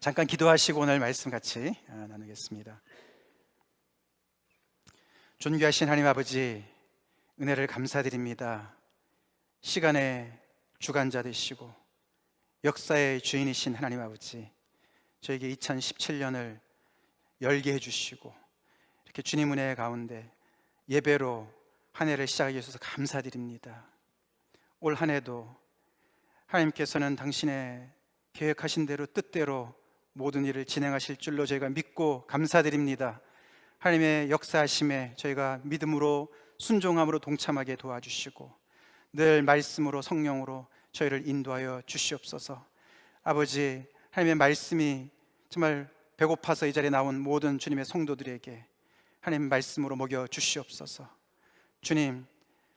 잠깐 기도하시고 오늘 말씀 같이 나누겠습니다. 존귀하신 하나님 아버지, 은혜를 감사드립니다. 시간의 주관자 되시고 역사의 주인이신 하나님 아버지, 저에게 2017년을 열게 해주시고 이렇게 주님 은혜 가운데 예배로 한 해를 시작하게 해주셔서 감사드립니다. 올 한 해도 하나님께서는 당신의 계획하신 대로 뜻대로 모든 일을 진행하실 줄로 저희가 믿고 감사드립니다. 하나님의 역사하심에 저희가 믿음으로 순종함으로 동참하게 도와주시고 늘 말씀으로 성령으로 저희를 인도하여 주시옵소서. 아버지, 하나님의 말씀이 정말 배고파서 이 자리에 나온 모든 주님의 성도들에게 하나님 말씀으로 먹여 주시옵소서. 주님,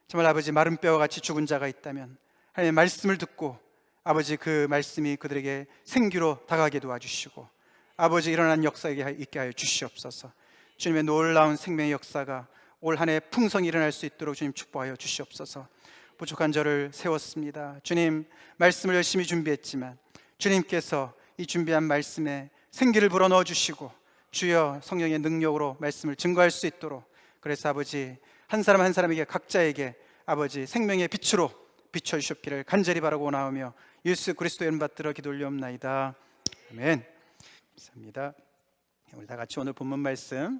정말 아버지, 마른 뼈와 같이 죽은 자가 있다면 하나님의 말씀을 듣고 아버지, 그 말씀이 그들에게 생기로 다가가게 도와주시고 아버지, 일어난 역사에 있게 하여 주시옵소서. 주님의 놀라운 생명의 역사가 올 한 해 풍성히 일어날 수 있도록 주님 축복하여 주시옵소서. 부족한 저를 세웠습니다. 주님, 말씀을 열심히 준비했지만 주님께서 이 준비한 말씀에 생기를 불어넣어 주시고 주여 성령의 능력으로 말씀을 증거할 수 있도록, 그래서 아버지, 한 사람 한 사람에게 각자에게 아버지 생명의 빛으로 비춰주셨기를 간절히 바라고 원하오며 예수 그리스도의 이름 받들어 기도 올리옵나이다. 아멘. 감사합니다. 우리 다 같이 오늘 본문 말씀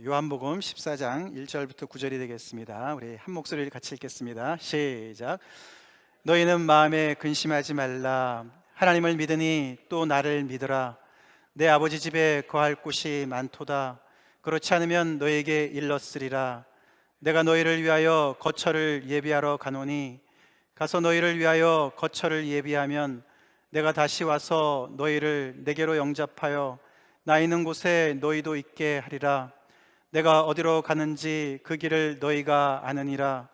요한복음 14장 1절부터 9절이 되겠습니다. 우리 한 목소리를 같이 읽겠습니다. 시작. 너희는 마음에 근심하지 말라. 하나님을 믿으니 또 나를 믿으라. 내 아버지 집에 거할 곳이 많도다. 그렇지 않으면 너희에게 일렀으리라. 내가 너희를 위하여 거처를 예비하러 가노니 가서 너희를 위하여 거처를 예비하면 내가 다시 와서 너희를 내게로 영접하여 나 있는 곳에 너희도 있게 하리라. 내가 어디로 가는지 그 길을 너희가 아느니라.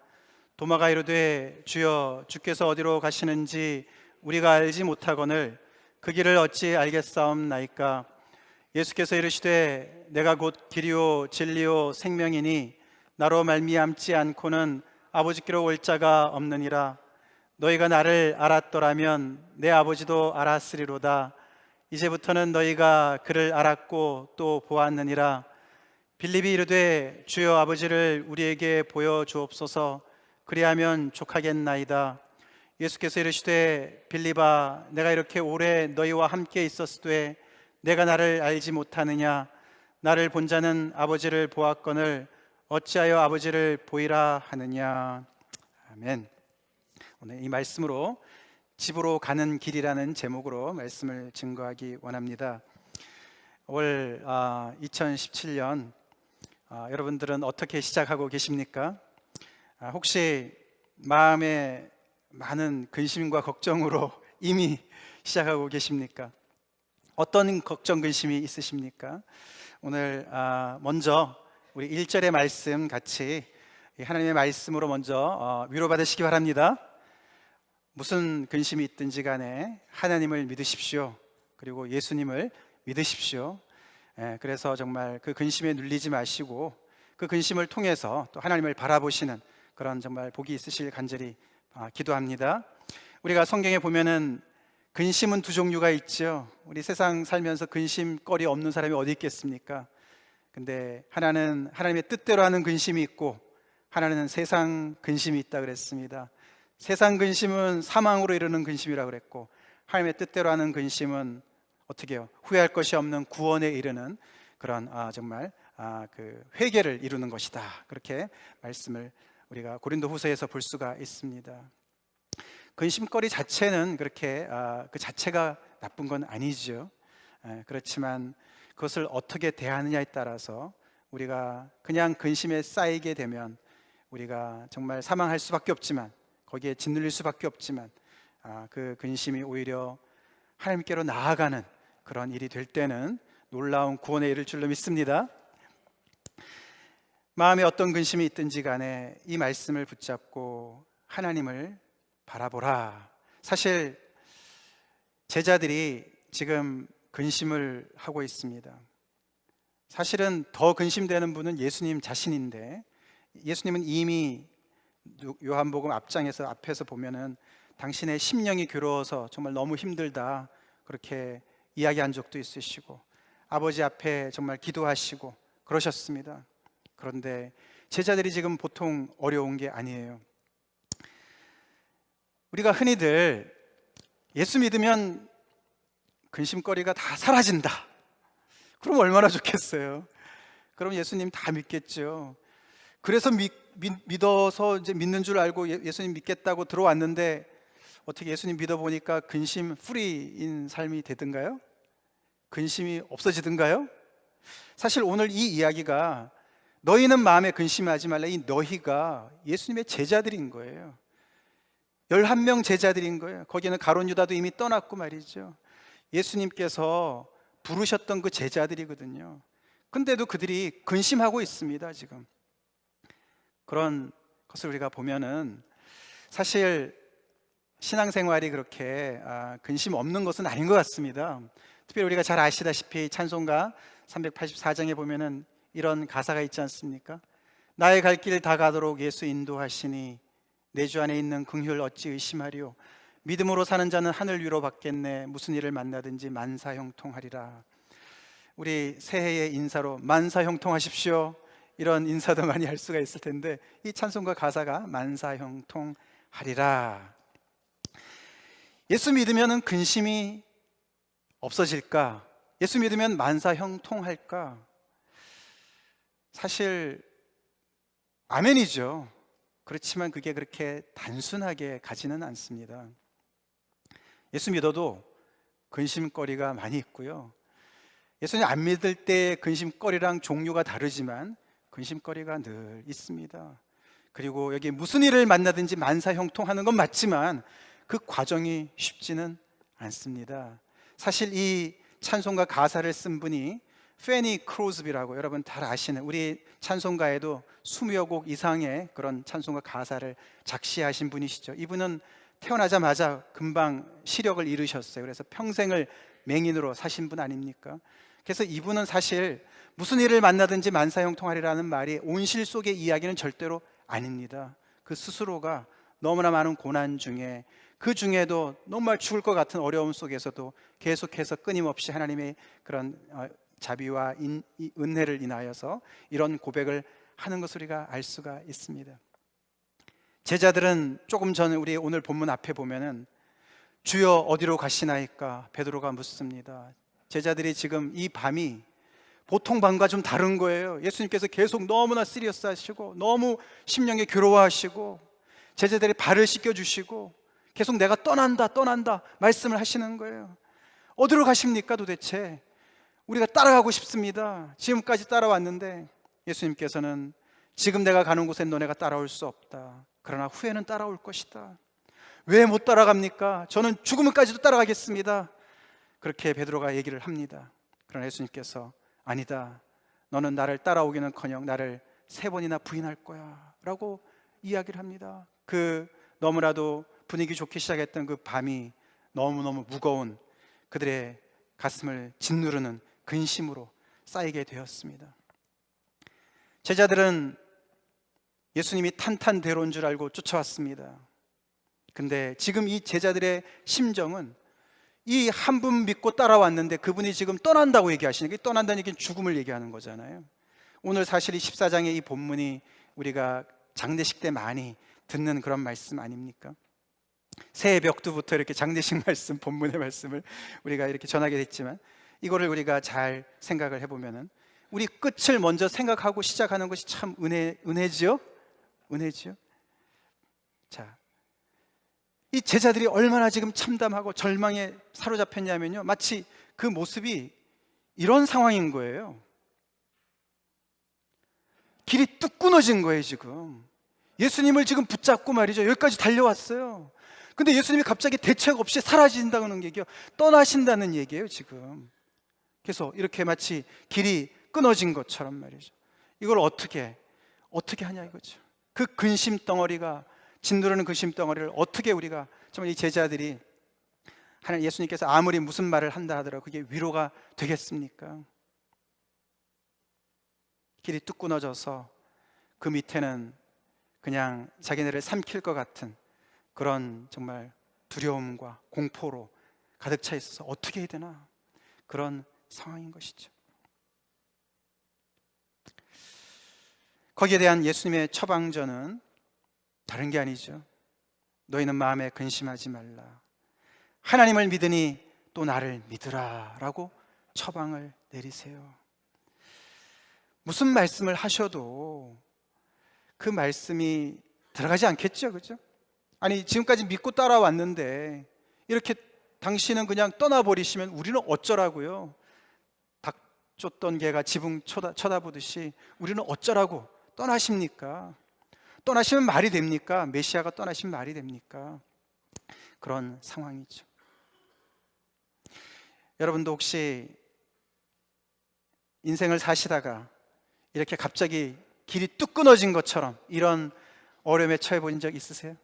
도마가 이르되 주여, 주께서 어디로 가시는지 우리가 알지 못하거늘 그 길을 어찌 알겠사옵나이까. 예수께서 이르시되 내가 곧 길이요 진리요 생명이니 나로 말미암지 않고는 아버지께로 올 자가 없느니라. 너희가 나를 알았더라면 내 아버지도 알았으리로다. 이제부터는 너희가 그를 알았고 또 보았느니라. 빌립이 이르되 주여, 아버지를 우리에게 보여주옵소서. 그리하면 족하겠나이다. 예수께서 이르시되 빌립아, 내가 이렇게 오래 너희와 함께 있었으되 내가 나를 알지 못하느냐. 나를 본 자는 아버지를 보았거늘 어찌하여 아버지를 보이라 하느냐. 아멘. 오늘 이 말씀으로 집으로 가는 길이라는 제목으로 말씀을 증거하기 원합니다. 올 2017년 여러분들은 어떻게 시작하고 계십니까? 혹시 마음에 많은 근심과 걱정으로 이미 시작하고 계십니까? 어떤 걱정, 근심이 있으십니까? 오늘 먼저 우리 1절의 말씀 같이 하나님의 말씀으로 먼저 위로받으시기 바랍니다. 무슨 근심이 있든지 간에 하나님을 믿으십시오. 그리고 예수님을 믿으십시오. 그래서 정말 그 근심에 눌리지 마시고 그 근심을 통해서 또 하나님을 바라보시는 그런 정말 복이 있으실 간절히 기도합니다. 우리가 성경에 보면은 근심은 두 종류가 있죠. 우리 세상 살면서 근심거리 없는 사람이 어디 있겠습니까? 근데 하나는 하나님의 뜻대로 하는 근심이 있고 하나는 세상 근심이 있다 그랬습니다. 세상 근심은 사망으로 이르는 근심이라고 그랬고, 하나님의 뜻대로 하는 근심은 어떻게 해요? 후회할 것이 없는 구원에 이르는 그런 정말 그 회개를 이루는 것이다. 그렇게 말씀을 우리가 고린도후서에서 볼 수가 있습니다. 근심거리 자체는 그렇게 그 자체가 나쁜 건 아니죠. 그렇지만 그것을 어떻게 대하느냐에 따라서 우리가 그냥 근심에 쌓이게 되면 우리가 정말 사망할 수밖에 없지만, 거기에 짓눌릴 수밖에 없지만 그 근심이 오히려 하나님께로 나아가는 그런 일이 될 때는 놀라운 구원에 이를 줄로 믿습니다. 마음에 어떤 근심이 있든지 간에 이 말씀을 붙잡고 하나님을 바라보라. 사실 제자들이 지금 근심을 하고 있습니다. 사실은 더 근심되는 분은 예수님 자신인데, 예수님은 이미 요한복음 앞장에서 앞에서 보면은 당신의 심령이 괴로워서 정말 너무 힘들다 그렇게 이야기한 적도 있으시고 아버지 앞에 정말 기도하시고 그러셨습니다. 그런데 제자들이 지금 보통 어려운 게 아니에요. 우리가 흔히들 예수 믿으면 근심거리가 다 사라진다. 그럼 얼마나 좋겠어요. 그럼 예수님 다 믿겠죠. 그래서 믿어서 이제 믿는 줄 알고 예수님 믿겠다고 들어왔는데 어떻게 예수님 믿어보니까 근심 프리인 삶이 되든가요? 근심이 없어지든가요? 사실 오늘 이 이야기가 너희는 마음에 근심하지 말라, 이 너희가 예수님의 제자들인 거예요. 11명 제자들인 거예요. 거기는 가룟 유다도 이미 떠났고 말이죠. 예수님께서 부르셨던 그 제자들이거든요. 근데도 그들이 근심하고 있습니다. 지금 그런 것을 우리가 보면은 사실 신앙생활이 그렇게 근심 없는 것은 아닌 것 같습니다. 특별히 우리가 잘 아시다시피 찬송가 384장에 보면은 이런 가사가 있지 않습니까? 나의 갈 길 다 가도록 예수 인도하시니 내 주 안에 있는 긍휼 어찌 의심하리요. 믿음으로 사는 자는 하늘 위로 받겠네. 무슨 일을 만나든지 만사형통하리라. 우리 새해의 인사로 만사형통하십시오 이런 인사도 많이 할 수가 있을 텐데 이 찬송가 가사가 만사형통하리라. 예수 믿으면 근심이 없어질까? 예수 믿으면 만사형통할까? 사실 아멘이죠. 그렇지만 그게 그렇게 단순하게 가지는 않습니다. 예수 믿어도 근심거리가 많이 있고요. 예수님 안 믿을 때 근심거리랑 종류가 다르지만 근심거리가 늘 있습니다. 그리고 여기 무슨 일을 만나든지 만사형통하는 건 맞지만 그 과정이 쉽지는 않습니다. 사실 이 찬송가 가사를 쓴 분이 페니 크로스비라고 여러분 잘 아시는, 우리 찬송가에도 20여 곡 이상의 그런 찬송가 가사를 작시하신 분이시죠. 이분은 태어나자마자 금방 시력을 잃으셨어요. 그래서 평생을 맹인으로 사신 분 아닙니까? 그래서 이분은 사실 무슨 일을 만나든지 만사형통하리라는 말이 온실 속의 이야기는 절대로 아닙니다. 그 스스로가 너무나 많은 고난 중에, 그 중에도 정말 죽을 것 같은 어려움 속에서도 계속해서 끊임없이 하나님의 그런 자비와 은혜를 인하여서 이런 고백을 하는 것을 우리가 알 수가 있습니다. 제자들은 조금 전에 우리 오늘 본문 앞에 보면은 주여 어디로 가시나이까 베드로가 묻습니다. 제자들이 지금 이 밤이 보통 밤과 좀 다른 거예요. 예수님께서 계속 너무나 시리어스 하시고 너무 심령에 괴로워하시고 제자들의 발을 씻겨주시고 계속 내가 떠난다 말씀을 하시는 거예요. 어디로 가십니까 도대체? 우리가 따라가고 싶습니다. 지금까지 따라왔는데 예수님께서는 지금 내가 가는 곳에 너네가 따라올 수 없다. 그러나 후에는 따라올 것이다. 왜 못 따라갑니까? 저는 죽음까지도 따라가겠습니다. 그렇게 베드로가 얘기를 합니다. 그러나 예수님께서 아니다. 너는 나를 따라오기는커녕 나를 3번이나 부인할 거야 라고 이야기를 합니다. 그 너무나도 분위기 좋게 시작했던 그 밤이 너무너무 무거운 그들의 가슴을 짓누르는 근심으로 쌓이게 되었습니다. 제자들은 예수님이 탄탄대로인 줄 알고 쫓아왔습니다. 근데 지금 이 제자들의 심정은 이 한 분 믿고 따라왔는데 그분이 지금 떠난다고 얘기하시니까, 떠난다는 얘기는 죽음을 얘기하는 거잖아요. 오늘 사실 이 14장의 이 본문이 우리가 장례식 때 많이 듣는 그런 말씀 아닙니까? 새해 벽두부터 이렇게 장례식 말씀, 본문의 말씀을 우리가 이렇게 전하게 됐지만 이거를 우리가 잘 생각을 해보면은 우리 끝을 먼저 생각하고 시작하는 것이 참 은혜지요? 은혜지요? 자, 이 제자들이 얼마나 지금 참담하고 절망에 사로잡혔냐면요, 마치 그 모습이 이런 상황인 거예요. 길이 뚝 끊어진 거예요. 지금 예수님을 지금 붙잡고 말이죠, 여기까지 달려왔어요. 근데 예수님이 갑자기 대책 없이 사라진다는 얘기예요. 떠나신다는 얘기예요 지금. 그래서 이렇게 마치 길이 끊어진 것처럼 말이죠. 이걸 어떻게 하냐 이거죠. 그 근심 덩어리가, 짓누르는 근심 덩어리를 어떻게 우리가, 정말 이 제자들이 하나님, 예수님께서 아무리 무슨 말을 한다 하더라도 그게 위로가 되겠습니까? 길이 뚝 끊어져서 그 밑에는 그냥 자기네를 삼킬 것 같은 그런 정말 두려움과 공포로 가득 차 있어서 어떻게 해야 되나, 그런 상황인 것이죠. 거기에 대한 예수님의 처방전은 다른 게 아니죠. 너희는 마음에 근심하지 말라. 하나님을 믿으니 또 나를 믿으라 라고 처방을 내리세요. 무슨 말씀을 하셔도 그 말씀이 들어가지 않겠죠, 그죠? 아니, 지금까지 믿고 따라왔는데 이렇게 당신은 그냥 떠나버리시면 우리는 어쩌라고요? 닭 쫓던 개가 지붕 쳐다보듯이 우리는 어쩌라고 떠나십니까? 떠나시면 말이 됩니까? 메시아가 떠나시면 말이 됩니까? 그런 상황이죠. 여러분도 혹시 인생을 사시다가 이렇게 갑자기 길이 뚝 끊어진 것처럼 이런 어려움에 처해 본 적 있으세요?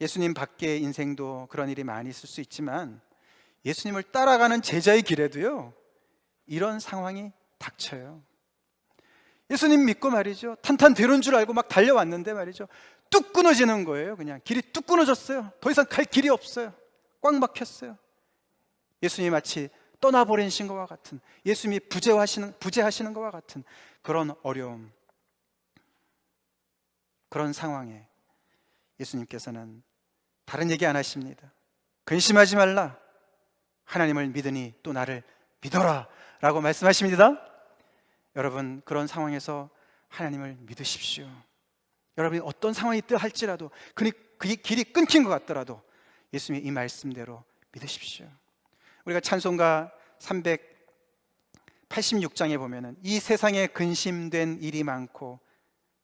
예수님 밖의 인생도 그런 일이 많이 있을 수 있지만 예수님을 따라가는 제자의 길에도요, 이런 상황이 닥쳐요. 예수님 믿고 말이죠, 탄탄대로인 줄 알고 막 달려왔는데 말이죠, 뚝 끊어지는 거예요. 그냥 길이 뚝 끊어졌어요. 더 이상 갈 길이 없어요. 꽉 막혔어요. 예수님이 마치 떠나버리신 것과 같은, 예수님이 부재하시는 것과 같은 그런 어려움, 그런 상황에 예수님께서는 다른 얘기 안 하십니다. 근심하지 말라. 하나님을 믿으니 또 나를 믿어라 라고 말씀하십니다. 여러분, 그런 상황에서 하나님을 믿으십시오. 여러분이 어떤 상황이 있다 할지라도, 그 길이 끊긴 것 같더라도 예수님의 이 말씀대로 믿으십시오. 우리가 찬송가 386장에 보면은 이 세상에 근심된 일이 많고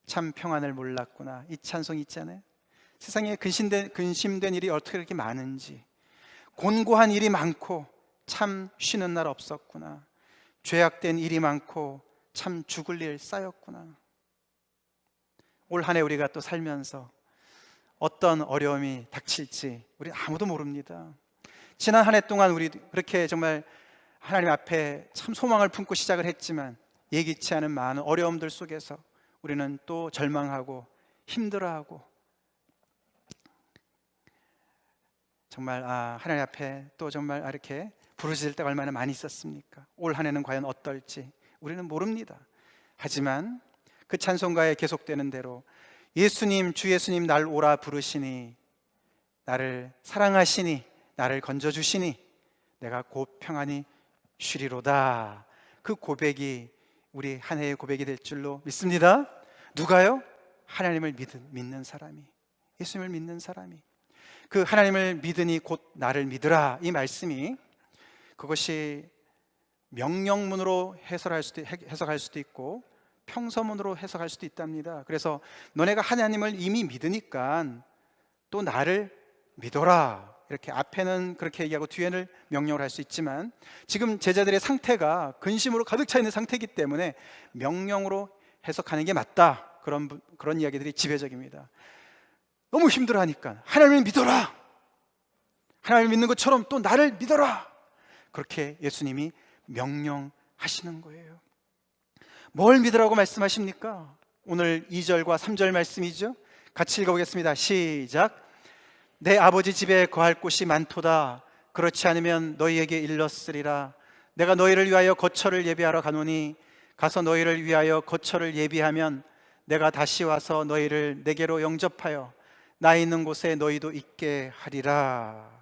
참 평안을 몰랐구나, 이 찬송이 있잖아요. 세상에 근심된 일이 어떻게 그렇게 많은지, 곤고한 일이 많고 참 쉬는 날 없었구나, 죄악된 일이 많고 참 죽을 일 쌓였구나. 올 한 해 우리가 또 살면서 어떤 어려움이 닥칠지 우리 아무도 모릅니다. 지난 한 해 동안 우리 그렇게 정말 하나님 앞에 참 소망을 품고 시작을 했지만 예기치 않은 많은 어려움들 속에서 우리는 또 절망하고 힘들어하고, 정말 하나님 앞에 또 정말 이렇게 부르짖을 때가 얼마나 많이 있었습니까? 올 한 해는 과연 어떨지 우리는 모릅니다. 하지만 그 찬송가에 계속되는 대로 예수님, 주 예수님 날 오라 부르시니, 나를 사랑하시니, 나를 건져주시니 내가 곧 평안히 쉬리로다. 그 고백이 우리 한 해의 고백이 될 줄로 믿습니다. 누가요? 하나님을 믿는 사람이, 예수님을 믿는 사람이. 그 하나님을 믿으니 곧 나를 믿으라, 이 말씀이 그것이 명령문으로 해석할 수도 있고 평서문으로 해석할 수도 있답니다. 그래서 너네가 하나님을 이미 믿으니까 또 나를 믿어라, 이렇게 앞에는 그렇게 얘기하고 뒤에는 명령을 할 수 있지만, 지금 제자들의 상태가 근심으로 가득 차 있는 상태이기 때문에 명령으로 해석하는 게 맞다, 그런 이야기들이 지배적입니다. 너무 힘들어하니까 하나님을 믿어라, 하나님을 믿는 것처럼 또 나를 믿어라, 그렇게 예수님이 명령하시는 거예요. 뭘 믿으라고 말씀하십니까? 오늘 2절과 3절 말씀이죠. 같이 읽어보겠습니다. 시작. 내 아버지 집에 거할 곳이 많도다. 그렇지 않으면 너희에게 일렀으리라. 내가 너희를 위하여 거처를 예비하러 가노니, 가서 너희를 위하여 거처를 예비하면 내가 다시 와서 너희를 내게로 영접하여 나 있는 곳에 너희도 있게 하리라.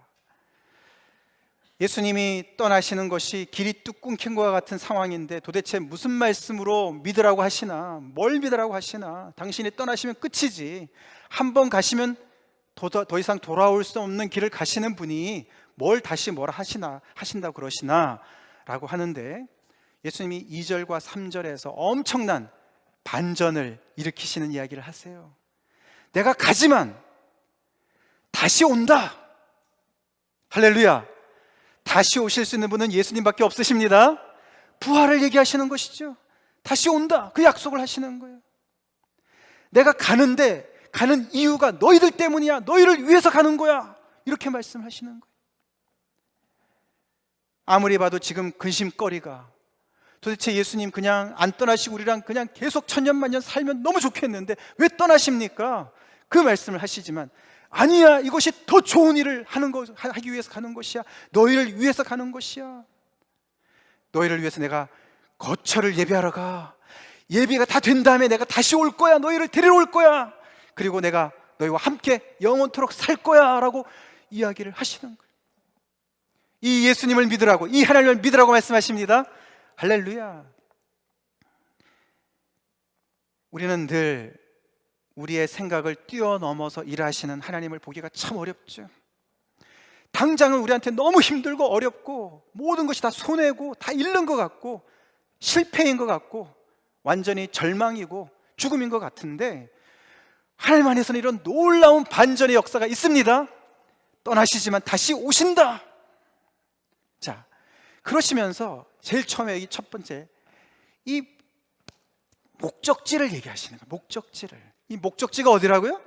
예수님이 떠나시는 것이 길이 뚝 끊긴 것과 같은 상황인데 도대체 무슨 말씀으로 믿으라고 하시나, 뭘 믿으라고 하시나. 당신이 떠나시면 끝이지, 한 번 가시면 더 이상 돌아올 수 없는 길을 가시는 분이 뭘 다시 뭐라 하신다고 그러시나 라고 하는데, 예수님이 2절과 3절에서 엄청난 반전을 일으키시는 이야기를 하세요. 내가 가지만 다시 온다. 할렐루야. 다시 오실 수 있는 분은 예수님밖에 없으십니다. 부활을 얘기하시는 것이죠. 다시 온다, 그 약속을 하시는 거예요. 내가 가는데 가는 이유가 너희들 때문이야, 너희를 위해서 가는 거야, 이렇게 말씀하시는 거예요. 아무리 봐도 지금 근심거리가, 도대체 예수님 그냥 안 떠나시고 우리랑 그냥 계속 천년만년 살면 너무 좋겠는데 왜 떠나십니까? 그 말씀을 하시지만 아니야, 이것이 더 좋은 일을 하기 위해서 가는 것이야. 너희를 위해서 가는 것이야. 너희를 위해서 내가 거처를 예비하러 가. 예비가 다 된 다음에 내가 다시 올 거야. 너희를 데리러 올 거야. 그리고 내가 너희와 함께 영원토록 살 거야 라고 이야기를 하시는 거예요. 이 예수님을 믿으라고, 이 하나님을 믿으라고 말씀하십니다. 할렐루야. 우리는 늘 우리의 생각을 뛰어넘어서 일하시는 하나님을 보기가 참 어렵죠. 당장은 우리한테 너무 힘들고 어렵고 모든 것이 다 손해고 다 잃는 것 같고 실패인 것 같고 완전히 절망이고 죽음인 것 같은데, 하나님 안에서는 이런 놀라운 반전의 역사가 있습니다. 떠나시지만 다시 오신다. 자, 그러시면서 제일 처음에 이 첫 번째, 이 목적지를 얘기하시는 거예요. 목적지를. 이 목적지가 어디라고요?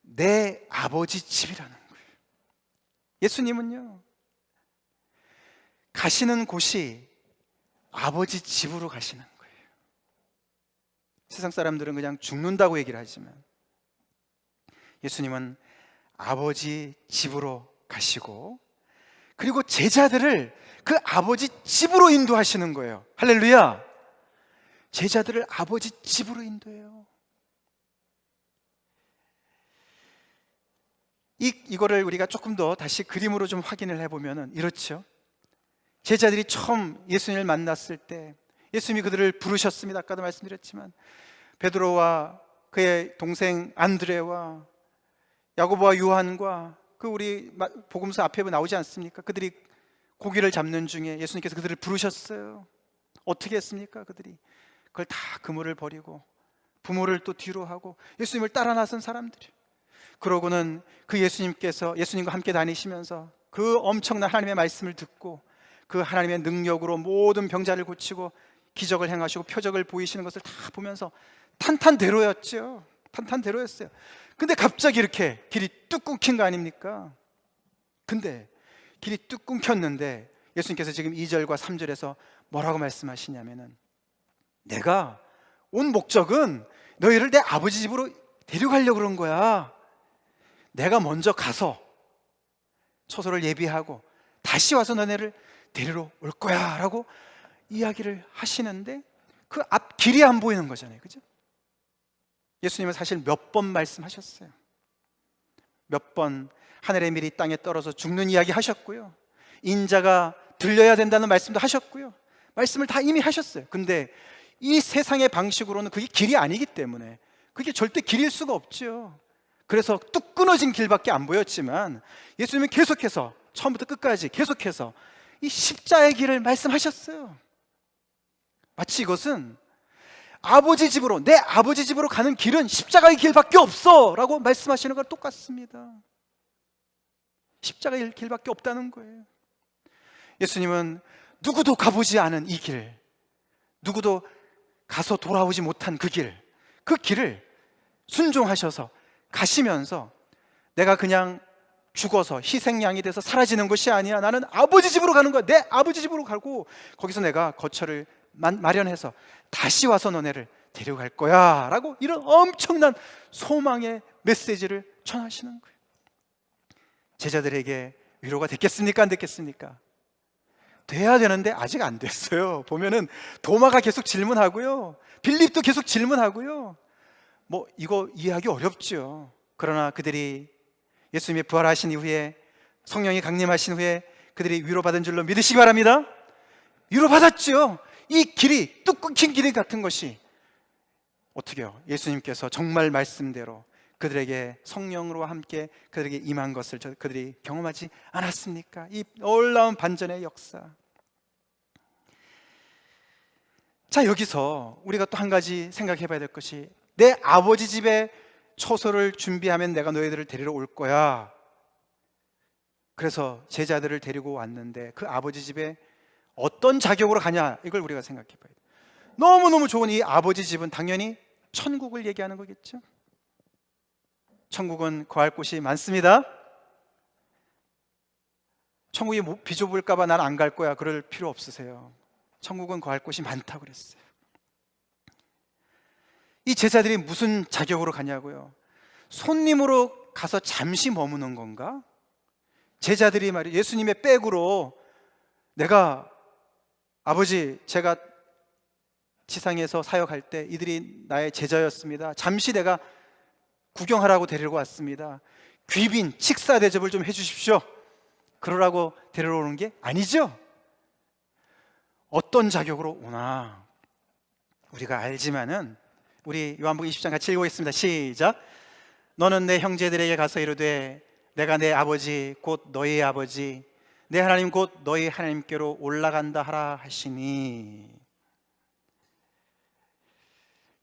내 아버지 집이라는 거예요. 예수님은요, 가시는 곳이 아버지 집으로 가시는 거예요. 세상 사람들은 그냥 죽는다고 얘기를 하지만 예수님은 아버지 집으로 가시고, 그리고 제자들을 그 아버지 집으로 인도하시는 거예요. 할렐루야. 제자들을 아버지 집으로 인도해요. 이거를 우리가 조금 더 다시 그림으로 좀 확인을 해보면 이렇죠. 제자들이 처음 예수님을 만났을 때 예수님이 그들을 부르셨습니다. 아까도 말씀드렸지만 베드로와 그의 동생 안드레와 야고보와 요한과 그 우리 복음서 앞에 나오지 않습니까? 그들이 고기를 잡는 중에 예수님께서 그들을 부르셨어요. 어떻게 했습니까? 그들이 그걸 다 그물을 버리고 부모를 또 뒤로 하고 예수님을 따라 나선 사람들이, 그러고는 그 예수님과 함께 다니시면서 그 엄청난 하나님의 말씀을 듣고 그 하나님의 능력으로 모든 병자를 고치고 기적을 행하시고 표적을 보이시는 것을 다 보면서 탄탄대로였죠. 탄탄대로였어요. 근데 갑자기 이렇게 길이 뚝 끊긴 거 아닙니까? 근데 길이 뚝 끊겼는데 예수님께서 지금 2절과 3절에서 뭐라고 말씀하시냐면은, 내가 온 목적은 너희를 내 아버지 집으로 데려가려고 그런 거야. 내가 먼저 가서 처소를 예비하고 다시 와서 너네를 데리러 올 거야 라고 이야기를 하시는데, 그 앞 길이 안 보이는 거잖아요. 그죠? 예수님은 사실 몇 번 말씀하셨어요. 몇 번 하늘의 밀이 땅에 떨어져 죽는 이야기 하셨고요, 인자가 들려야 된다는 말씀도 하셨고요, 말씀을 다 이미 하셨어요. 근데 이 세상의 방식으로는 그게 길이 아니기 때문에 그게 절대 길일 수가 없죠. 그래서 뚝 끊어진 길밖에 안 보였지만 예수님은 계속해서 처음부터 끝까지 계속해서 이 십자의 길을 말씀하셨어요. 마치 이것은 아버지 집으로, 내 아버지 집으로 가는 길은 십자가의 길밖에 없어 라고 말씀하시는 거랑 똑같습니다. 십자가의 길밖에 없다는 거예요. 예수님은 누구도 가보지 않은 이 길, 누구도 가서 돌아오지 못한 그 길을 순종하셔서 가시면서, 내가 그냥 죽어서 희생양이 돼서 사라지는 것이 아니야. 나는 아버지 집으로 가는 거야. 내 아버지 집으로 가고 거기서 내가 거처를 마련해서 다시 와서 너네를 데려갈 거야 라고, 이런 엄청난 소망의 메시지를 전하시는 거예요. 제자들에게 위로가 됐겠습니까? 안 됐겠습니까? 돼야 되는데 아직 안 됐어요. 보면은 도마가 계속 질문하고요, 빌립도 계속 질문하고요. 이거 이해하기 어렵죠. 그러나 그들이 예수님이 부활하신 이후에, 성령이 강림하신 후에 그들이 위로받은 줄로 믿으시기 바랍니다. 위로받았죠. 이 길이 뚝 끊긴 길이 같은 것이 어떻게요? 예수님께서 정말 말씀대로 그들에게 성령으로 함께 그들에게 임한 것을 그들이 경험하지 않았습니까? 이 놀라운 반전의 역사. 자, 여기서 우리가 또 한 가지 생각해 봐야 될 것이, 내 아버지 집에 처소를 준비하면 내가 너희들을 데리러 올 거야. 그래서 제자들을 데리고 왔는데 그 아버지 집에 어떤 자격으로 가냐, 이걸 우리가 생각해 봐야 돼요. 너무너무 좋은 이 아버지 집은 당연히 천국을 얘기하는 거겠죠. 천국은 거할 곳이 많습니다. 천국이 비좁을까 봐 난 안 갈 거야, 그럴 필요 없으세요. 천국은 거할 곳이 많다고 그랬어요. 이 제자들이 무슨 자격으로 가냐고요? 손님으로 가서 잠시 머무는 건가? 제자들이 말이에요, 예수님의 백으로 내가 아버지, 제가 지상에서 사역할 때 이들이 나의 제자였습니다. 잠시 내가 구경하라고 데리고 왔습니다. 귀빈, 식사 대접을 좀 해주십시오. 그러라고 데리러 오는 게 아니죠. 어떤 자격으로 오나 우리가 알지만은, 우리 요한복음 20장 같이 읽어보겠습니다. 시작. 너는 내 형제들에게 가서 이르되 내가 내 아버지 곧 너희 아버지 내 하나님 곧 너희 하나님께로 올라간다 하라 하시니.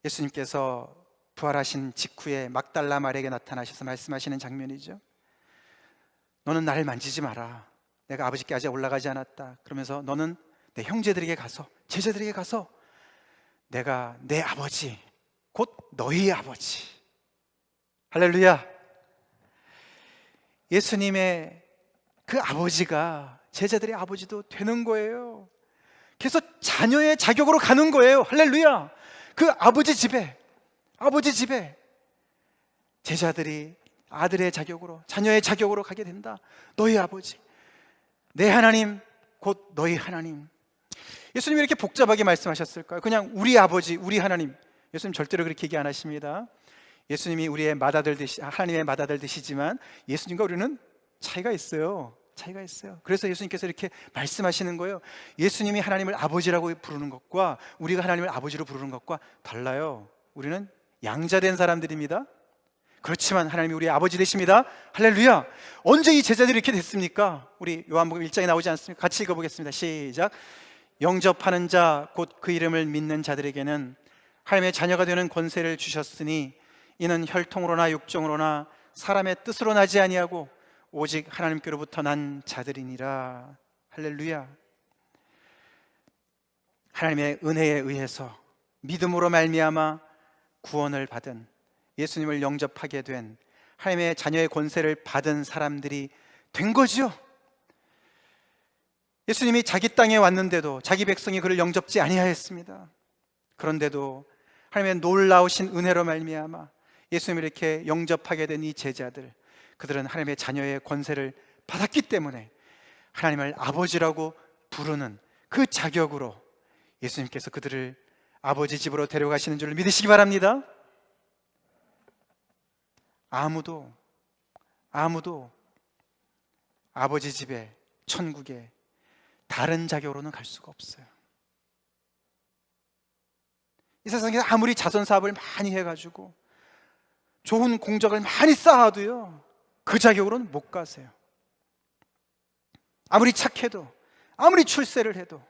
예수님께서 부활하신 직후에 막달라 마리아에게 나타나셔서 말씀하시는 장면이죠. 너는 나를 만지지 마라, 내가 아버지께 아직 올라가지 않았다. 그러면서 너는 내 형제들에게 가서, 제자들에게 가서 내가 내 아버지 곧 너희 아버지. 할렐루야. 예수님의 그 아버지가 제자들의 아버지도 되는 거예요. 그래서 자녀의 자격으로 가는 거예요. 할렐루야. 그 아버지 집에 제자들이 아들의 자격으로, 자녀의 자격으로 가게 된다. 너희 아버지, 내 하나님 곧 너희 하나님. 예수님이 이렇게 복잡하게 말씀하셨을까요? 그냥 우리 아버지, 우리 하나님. 예수님 절대로 그렇게 얘기 안 하십니다. 예수님이 우리의 맏아들 하나님의 맏아들 되시지만 예수님과 우리는 차이가 있어요. 그래서 예수님께서 이렇게 말씀하시는 거예요. 예수님이 하나님을 아버지라고 부르는 것과 우리가 하나님을 아버지로 부르는 것과 달라요. 우리는 양자된 사람들입니다. 그렇지만 하나님이 우리의 아버지 되십니다. 할렐루야. 언제 이 제자들이 이렇게 됐습니까? 우리 요한복음 1장에 나오지 않습니까? 같이 읽어보겠습니다. 시작. 영접하는 자 곧 그 이름을 믿는 자들에게는 하나님의 자녀가 되는 권세를 주셨으니 이는 혈통으로나 육정으로나 사람의 뜻으로 나지 아니하고 오직 하나님께로부터 난 자들이니라. 할렐루야. 하나님의 은혜에 의해서 믿음으로 말미암아 구원을 받은, 예수님을 영접하게 된, 하나님의 자녀의 권세를 받은 사람들이 된 거죠. 예수님이 자기 땅에 왔는데도 자기 백성이 그를 영접지 아니하였습니다. 그런데도 하나님의 놀라우신 은혜로 말미암아 예수님을 이렇게 영접하게 된 이 제자들, 그들은 하나님의 자녀의 권세를 받았기 때문에 하나님을 아버지라고 부르는 그 자격으로 예수님께서 그들을 아버지 집으로 데려가시는 줄 믿으시기 바랍니다. 아무도 아버지 집에, 천국에 다른 자격으로는 갈 수가 없어요. 이 세상에서 아무리 자선 사업을 많이 해가지고 좋은 공적을 많이 쌓아도요, 그 자격으로는 못 가세요. 아무리 착해도, 아무리 출세를 해도,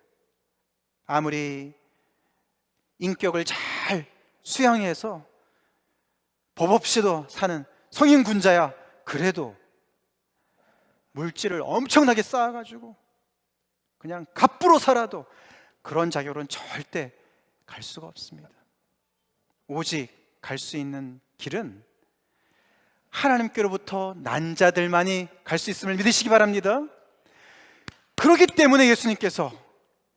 아무리 인격을 잘 수양해서 법 없이도 사는 성인군자야, 그래도 물질을 엄청나게 쌓아가지고 그냥 갑부로 살아도 그런 자격으로는 절대 갈 수가 없습니다. 오직 갈 수 있는 길은 하나님께로부터 난 자들만이 갈 수 있음을 믿으시기 바랍니다. 그렇기 때문에 예수님께서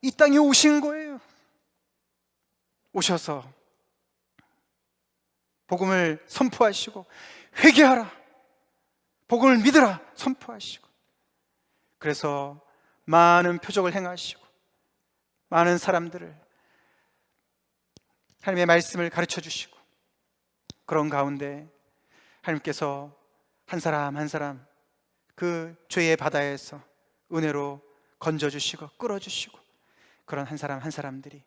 이 땅에 오신 거예요. 오셔서 복음을 선포하시고 회개하라, 복음을 믿으라 선포하시고, 그래서 많은 표적을 행하시고 많은 사람들을 하나님의 말씀을 가르쳐 주시고, 그런 가운데 하나님께서 한 사람 한 사람 그 죄의 바다에서 은혜로 건져주시고 끌어주시고, 그런 한 사람 한 사람들이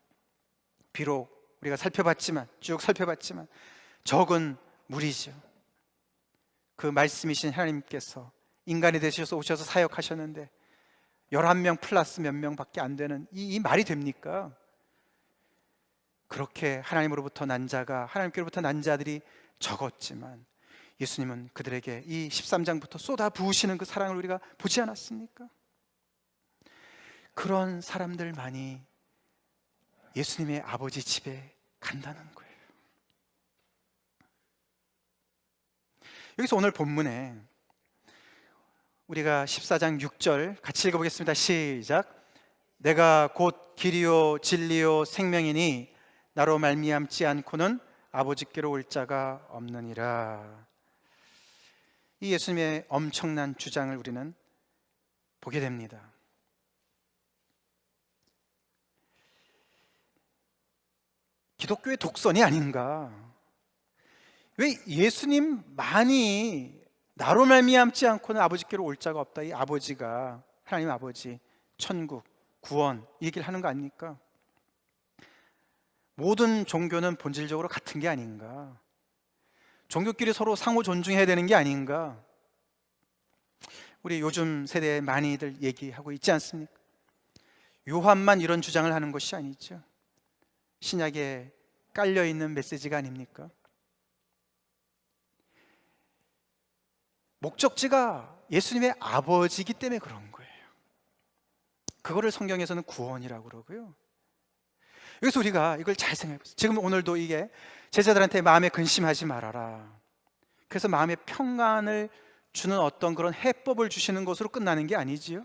비록 우리가 쭉 살펴봤지만 적은 무리죠. 그 말씀이신 하나님께서 인간이 되셔서 오셔서 사역하셨는데 11명 플러스 몇 명밖에 안 되는 이 말이 됩니까? 그렇게 하나님으로부터 난 자가, 하나님께로부터 난 자들이 적었지만 예수님은 그들에게 이 13장부터 쏟아 부으시는 그 사랑을 우리가 보지 않았습니까? 그런 사람들만이 예수님의 아버지 집에 간다는 거예요. 여기서 오늘 본문에 우리가 14장 6절 같이 읽어보겠습니다. 시작. 내가 곧 길이요 진리요 생명이니 나로 말미암지 않고는 아버지께로 올 자가 없느니라. 이 예수님의 엄청난 주장을 우리는 보게 됩니다. 기독교의 독선이 아닌가? 왜 예수님만이 나로 말미암지 않고는 아버지께로 올 자가 없다, 이 아버지가, 하나님 아버지, 천국, 구원, 이 얘기를 하는 거 아닙니까? 모든 종교는 본질적으로 같은 게 아닌가? 종교끼리 서로 상호 존중해야 되는 게 아닌가? 우리 요즘 세대에 많이들 얘기하고 있지 않습니까? 요한만 이런 주장을 하는 것이 아니죠. 신약에 깔려있는 메시지가 아닙니까? 목적지가 예수님의 아버지이기 때문에 그런 거예요. 그거를 성경에서는 구원이라고 그러고요. 여기서 우리가 이걸 잘 생각해 보세요. 지금 오늘도 이게 제자들한테 마음에 근심하지 말아라, 그래서 마음의 평안을 주는 어떤 그런 해법을 주시는 것으로 끝나는 게 아니지요.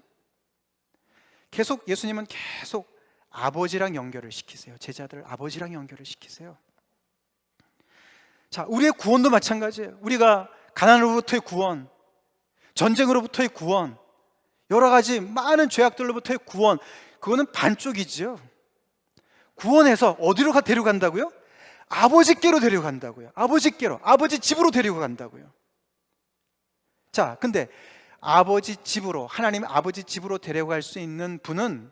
계속 예수님은 계속 아버지랑 연결을 시키세요. 제자들을 아버지랑 연결을 시키세요. 자, 우리의 구원도 마찬가지예요. 우리가 가난으로부터의 구원, 전쟁으로부터의 구원, 여러 가지 많은 죄악들로부터의 구원, 그거는 반쪽이죠. 구원해서 어디로 데려간다고요? 아버지께로 데려간다고요. 아버지께로, 아버지 집으로 데려간다고요. 자, 근데 아버지 집으로, 하나님 아버지 집으로 데려갈 수 있는 분은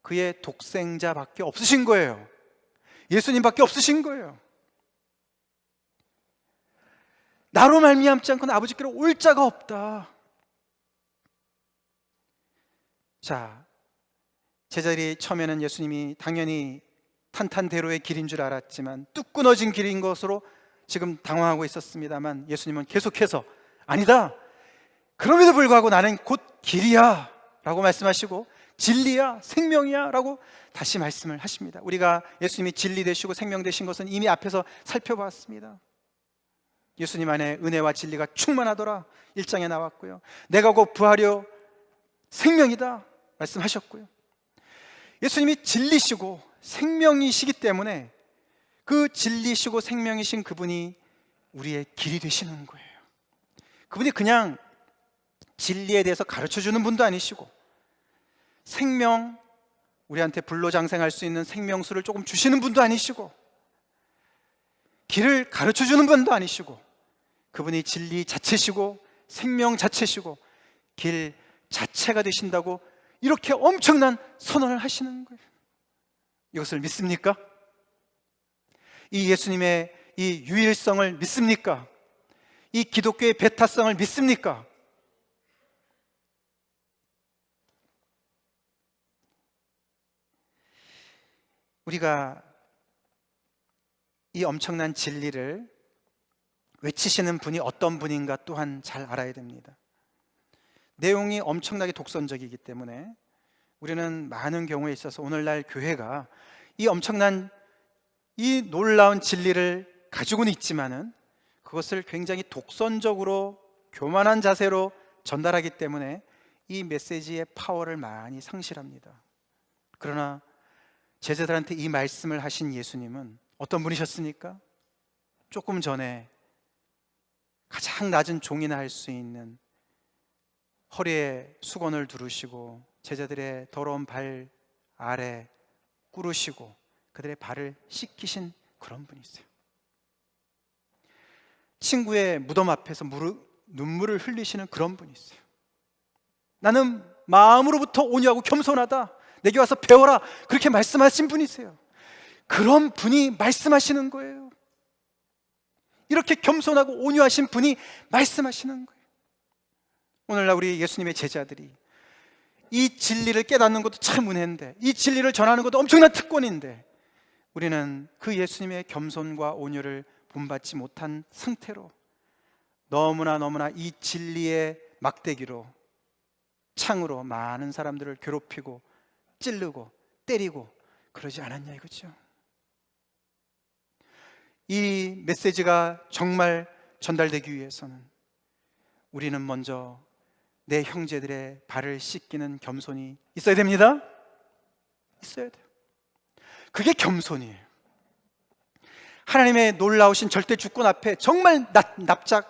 그의 독생자밖에 없으신 거예요. 예수님밖에 없으신 거예요. 나로 말미암지 않고는 아버지께로 올 자가 없다. 자, 제자들이 처음에는 예수님이 당연히 탄탄대로의 길인 줄 알았지만 뚝 끊어진 길인 것으로 지금 당황하고 있었습니다만, 예수님은 계속해서 아니다, 그럼에도 불구하고 나는 곧 길이야 라고 말씀하시고, 진리야, 생명이야 라고 다시 말씀을 하십니다. 우리가 예수님이 진리 되시고 생명 되신 것은 이미 앞에서 살펴봤습니다. 예수님 안에 은혜와 진리가 충만하더라 1장에 나왔고요. 내가 곧 부활이요 생명이다 말씀하셨고요. 예수님이 진리시고 생명이시기 때문에 그 진리시고 생명이신 그분이 우리의 길이 되시는 거예요. 그분이 그냥 진리에 대해서 가르쳐주는 분도 아니시고, 생명, 우리한테 불로장생할 수 있는 생명수를 조금 주시는 분도 아니시고, 길을 가르쳐주는 분도 아니시고, 그분이 진리 자체시고 생명 자체시고 길 자체가 되신다고 이렇게 엄청난 선언을 하시는 거예요. 이것을 믿습니까? 이 예수님의 이 유일성을 믿습니까? 이 기독교의 배타성을 믿습니까? 우리가 이 엄청난 진리를 외치시는 분이 어떤 분인가 또한 잘 알아야 됩니다. 내용이 엄청나게 독선적이기 때문에 우리는 많은 경우에 있어서 오늘날 교회가 이 엄청난, 이 놀라운 진리를 가지고는 있지만은 그것을 굉장히 독선적으로 교만한 자세로 전달하기 때문에 이 메시지의 파워를 많이 상실합니다. 그러나 제자들한테 이 말씀을 하신 예수님은 어떤 분이셨습니까? 조금 전에 가장 낮은 종이나 할 수 있는 허리에 수건을 두르시고 제자들의 더러운 발 아래 꾸르시고 그들의 발을 씻기신 그런 분이세요. 친구의 무덤 앞에서 눈물을 흘리시는 그런 분이세요. 나는 마음으로부터 온유하고 겸손하다, 내게 와서 배워라, 그렇게 말씀하신 분이세요. 그런 분이 말씀하시는 거예요. 이렇게 겸손하고 온유하신 분이 말씀하시는 거예요. 오늘날 우리 예수님의 제자들이 이 진리를 깨닫는 것도 참 은혜인데, 이 진리를 전하는 것도 엄청난 특권인데, 우리는 그 예수님의 겸손과 온유를 본받지 못한 상태로 너무나 이 진리의 막대기로, 창으로 많은 사람들을 괴롭히고 찌르고 때리고 그러지 않았냐 이거죠. 이 메시지가 정말 전달되기 위해서는 우리는 먼저 내 형제들의 발을 씻기는 겸손이 있어야 됩니다. 있어야 돼요. 그게 겸손이에요. 하나님의 놀라우신 절대 주권 앞에 정말 납작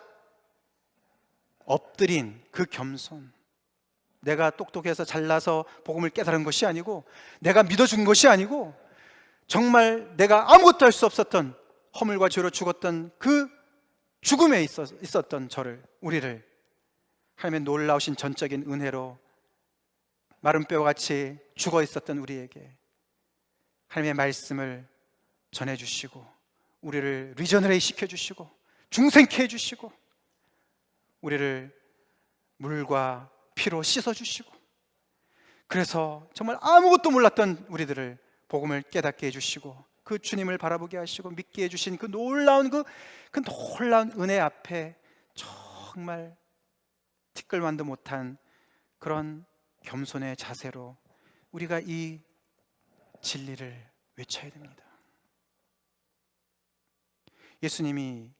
엎드린 그 겸손, 내가 똑똑해서 잘나서 복음을 깨달은 것이 아니고, 내가 믿어준 것이 아니고, 정말 내가 아무것도 할 수 없었던, 허물과 죄로 죽었던 그 죽음에 있었던 우리를 하나님의 놀라우신 전적인 은혜로 마른 뼈같이 죽어 있었던 우리에게 하나님의 말씀을 전해주시고, 우리를 리저너레이 시켜주시고, 중생케 해주시고, 우리를 물과 피로 씻어주시고, 그래서 정말 아무것도 몰랐던 우리들을 복음을 깨닫게 해주시고, 그 주님을 바라보게 하시고 믿게 해주신 그 놀라운 은혜 앞에 정말 티끌만도 못한 그런 겸손의 자세로 우리가 이 진리를 외쳐야 됩니다. 예수님이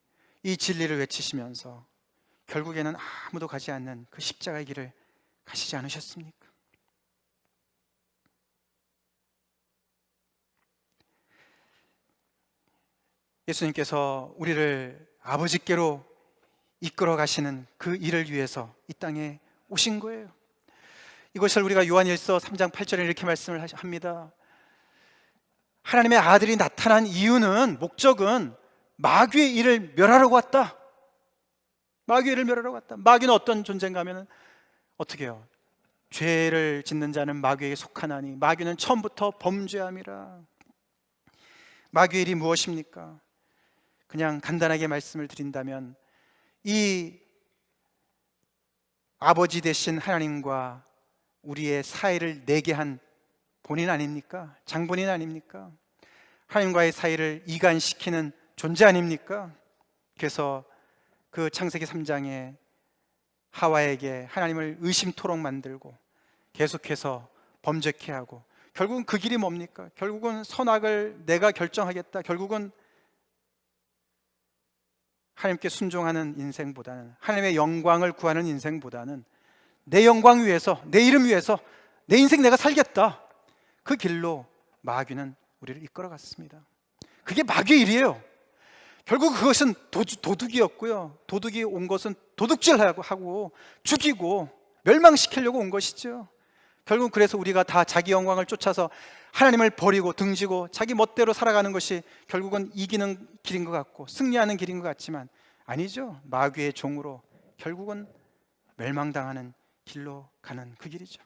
이 진리를 외치시면서 결국에는 아무도 가지 않는 그 십자가의 길을 가시지 않으셨습니까? 예수님께서 우리를 아버지께로 이끌어 가시는 그 일을 위해서 이 땅에 오신 거예요. 이것을 우리가 요한일서 3장 8절에 이렇게 말씀을 합니다. 하나님의 아들이 나타난 이유는, 목적은 마귀의 일을 멸하려고 왔다. 마귀의 일을 멸하려고 왔다. 마귀는 어떤 존재인가 하면 어떻게 해요? 죄를 짓는 자는 마귀에게 속하나니 마귀는 처음부터 범죄함이라. 마귀의 일이 무엇입니까? 그냥 간단하게 말씀을 드린다면, 이 아버지 되신 하나님과 우리의 사이를 내게 한 본인 아닙니까? 장본인 아닙니까? 하나님과의 사이를 이간시키는 존재 아닙니까? 그래서 그 창세기 3장에 하와에게 하나님을 의심토록 만들고 계속해서 범죄케 하고, 결국은 그 길이 뭡니까? 결국은 선악을 내가 결정하겠다. 결국은 하나님께 순종하는 인생보다는, 하나님의 영광을 구하는 인생보다는 내 영광 위해서, 내 이름 위해서 내 인생 내가 살겠다. 그 길로 마귀는 우리를 이끌어갔습니다. 그게 마귀의 일이에요. 결국 그것은 도둑이었고요. 도둑이 온 것은 도둑질하고 죽이고 멸망시키려고 온 것이죠. 결국 그래서 우리가 다 자기 영광을 쫓아서 하나님을 버리고 등지고 자기 멋대로 살아가는 것이 결국은 이기는 길인 것 같고 승리하는 길인 것 같지만 아니죠. 마귀의 종으로 결국은 멸망당하는 길로 가는 그 길이죠.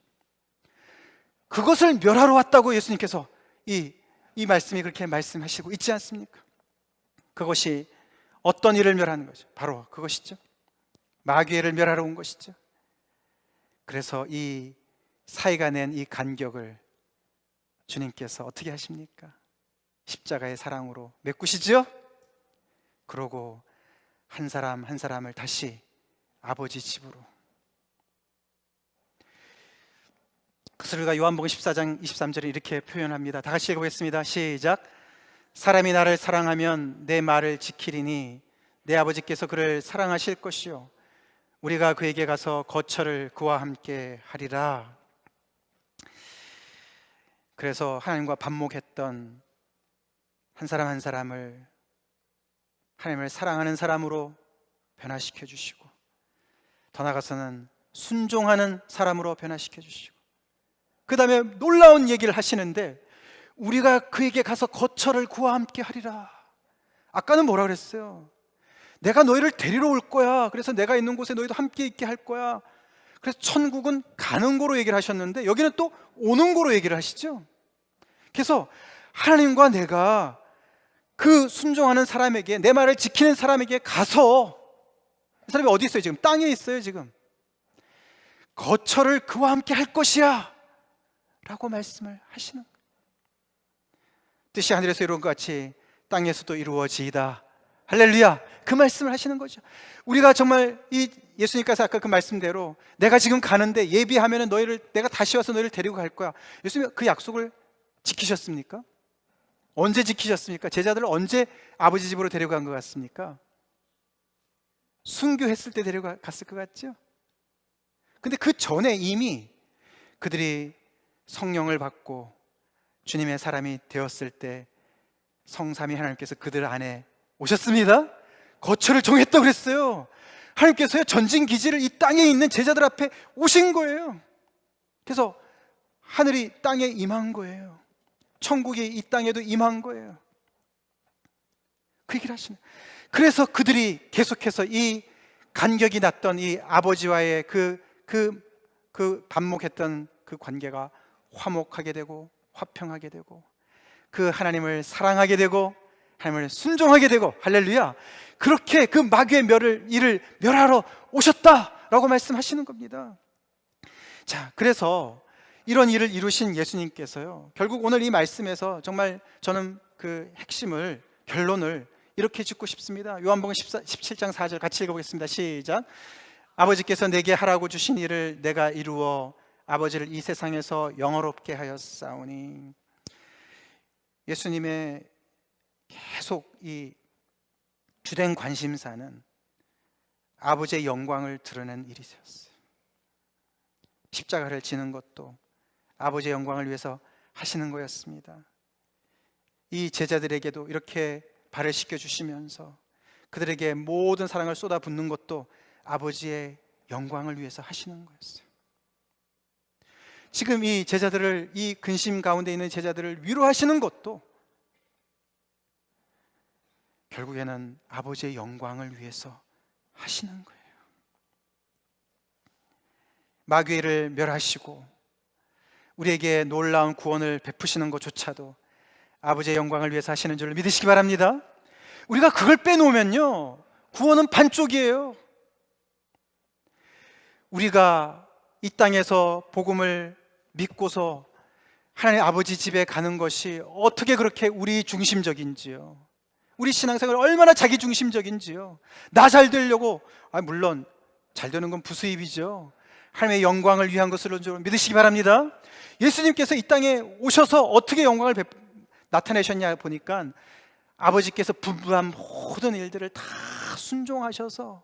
그것을 멸하러 왔다고 예수님께서 이 말씀이 그렇게 말씀하시고 있지 않습니까? 그것이 어떤 일을 멸하는 거죠? 바로 그것이죠. 마귀를 멸하러 온 것이죠. 그래서 이 사이가 낸 이 간격을 주님께서 어떻게 하십니까? 십자가의 사랑으로 메꾸시죠? 그러고 한 사람 한 사람을 다시 아버지 집으로. 그것을 우리가 요한복음 14장 23절에 이렇게 표현합니다. 다 같이 읽어보겠습니다. 시작. 사람이 나를 사랑하면 내 말을 지키리니 내 아버지께서 그를 사랑하실 것이요 우리가 그에게 가서 거처를 그와 함께 하리라. 그래서 하나님과 반목했던 한 사람 한 사람을 하나님을 사랑하는 사람으로 변화시켜 주시고, 더 나아가서는 순종하는 사람으로 변화시켜 주시고, 그 다음에 놀라운 얘기를 하시는데 우리가 그에게 가서 거처를 그와 함께 하리라. 아까는 뭐라 그랬어요? 내가 너희를 데리러 올 거야. 그래서 내가 있는 곳에 너희도 함께 있게 할 거야. 그래서 천국은 가는 거로 얘기를 하셨는데 여기는 또 오는 거로 얘기를 하시죠. 그래서 하나님과 내가 그 순종하는 사람에게, 내 말을 지키는 사람에게 가서, 이 사람이 어디 있어요? 지금 땅에 있어요. 지금 거처를 그와 함께 할 것이야 라고 말씀을 하시는 거예요. 뜻이 하늘에서 이룬 것 같이 땅에서도 이루어지이다. 할렐루야. 그 말씀을 하시는 거죠. 우리가 정말 이 예수님께서 아까 그 말씀대로 내가 지금 가는데 예비하면은 너희를, 내가 다시 와서 너희를 데리고 갈 거야. 예수님 그 약속을 지키셨습니까? 언제 지키셨습니까? 제자들을 언제 아버지 집으로 데려간 것 같습니까? 순교했을 때 데려갔을 것 같죠? 근데 그 전에 이미 그들이 성령을 받고 주님의 사람이 되었을 때 성삼위 하나님께서 그들 안에 오셨습니다. 거처를 정했다고 그랬어요. 하나님께서요 전진 기지를 이 땅에 있는 제자들 앞에 오신 거예요. 그래서 하늘이 땅에 임한 거예요. 천국이 이 땅에도 임한 거예요. 그 얘기를 하시네. 그래서 그들이 계속해서 이 간격이 났던 이 아버지와의 그 반목했던 그 관계가 화목하게 되고 화평하게 되고, 그 하나님을 사랑하게 되고 하나님을 순종하게 되고, 할렐루야, 그렇게 그 마귀의 일을 멸하러 오셨다라고 말씀하시는 겁니다. 자, 그래서 이런 일을 이루신 예수님께서요, 결국 오늘 이 말씀에서 정말 저는 그 핵심을, 결론을 이렇게 짓고 싶습니다. 요한복음 17장 4절 같이 읽어보겠습니다. 시작. 아버지께서 내게 하라고 주신 일을 내가 이루어 아버지를 이 세상에서 영화롭게 하였사오니. 예수님의 계속 이 주된 관심사는 아버지의 영광을 드러낸 일이었어요. 십자가를 지는 것도 아버지의 영광을 위해서 하시는 거였습니다. 이 제자들에게도 이렇게 발을 씻겨주시면서 그들에게 모든 사랑을 쏟아붓는 것도 아버지의 영광을 위해서 하시는 거였어요. 지금 이 제자들을, 이 근심 가운데 있는 제자들을 위로하시는 것도 결국에는 아버지의 영광을 위해서 하시는 거예요. 마귀를 멸하시고 우리에게 놀라운 구원을 베푸시는 것조차도 아버지의 영광을 위해서 하시는 줄 믿으시기 바랍니다. 우리가 그걸 빼놓으면요, 구원은 반쪽이에요. 우리가 이 땅에서 복음을 믿고서 하나님 아버지 집에 가는 것이 어떻게 그렇게 우리 중심적인지요, 우리 신앙생활 얼마나 자기 중심적인지요. 나 잘 되려고, 물론 잘 되는 건 부수입이죠. 하나님의 영광을 위한 것으로 믿으시기 바랍니다. 예수님께서 이 땅에 오셔서 어떻게 영광을 나타내셨냐 보니까 아버지께서 분부한 모든 일들을 다 순종하셔서